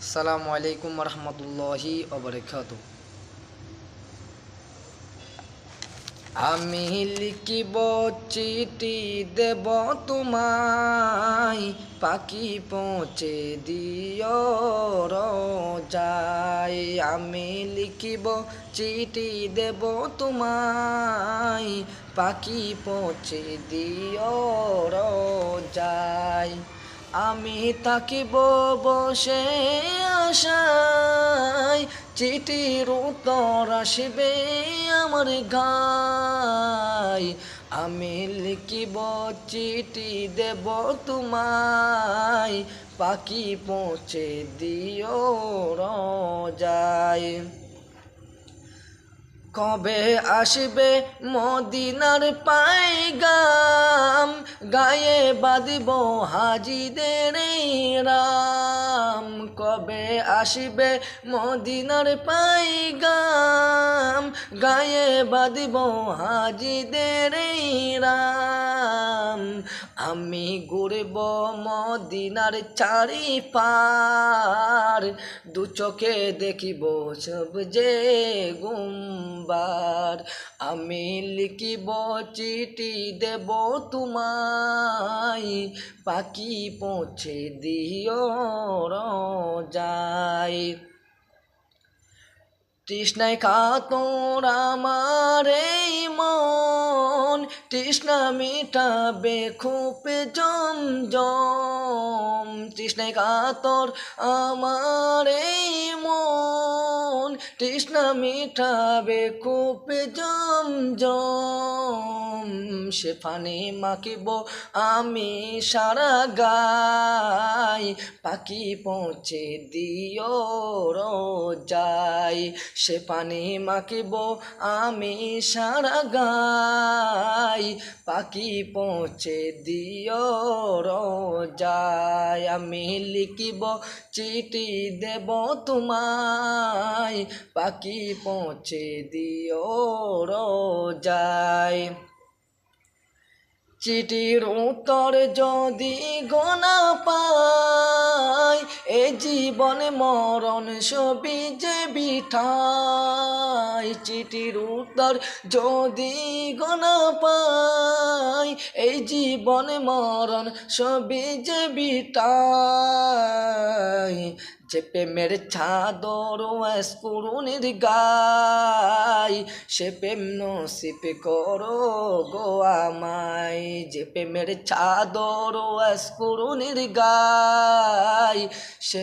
আসসালামু আলাইকুম রহমতুল্লাহি ওবরাকাতু। আমি লিখিব চিঠি দেব তোমায়, পাখি পৌঁছে দিও রোজায়। আমি লিখিব চিঠি দেব তোমায়, পাখি পৌঁছে দিও রোজায়। আমি থাকিব বসে আশায়, চিঠির উত্তর আসবে আমার গায়। আমি লিখিব চিঠি দেব তোমায়, পাখি পৌঁছে দিও রোজায়। কবে আসবে মদিনার পাইগাম, গায়ে বাঁধিব হাজিদের রাম। কবে আসবে মদিনার পাইগাম, গায়ে বাঁধিব হাজিদের রাম। আমি ঘুরব মদিনার চারিপার, দু চোখে দেখিব সব যে গুম্বার। আমি লিখিব চিঠি দেব তোমায়, পাখি পৌঁছে দিও রোজায়। তৃষ্ণায় কাতর আমার এই মন, তৃষ্ণা মিটাবে খুব জমজম। তৃষ্ণায় কাতর আমার এই মন, তৃষ্ণা মিটাবে খুব জমজম। সে পানি মাখিব আমি সারা গায়, পাখি পৌঁছে দিও রোজায়। সে পানি মাখিব আমি সারা গায়, পাখি পৌঁছে দিও রোজায়। আমি লিখিব চিঠি দেব তোমায়, পাখি পৌঁছে দিও রোজায়। চিঠির উত্তর যদি গোনা পাই, এ জীবন মরণ সবই যে বিঠাই। চিঠির উত্তর যদি গোনা পাই, এই জীবন মরণ সবই যে বিঠাই। যে প্রেমের চাদর করুণের গায়, সে প্রেম নসিব করো গো আমায়। যে প্রেমের চাদর করুণের গায়, সে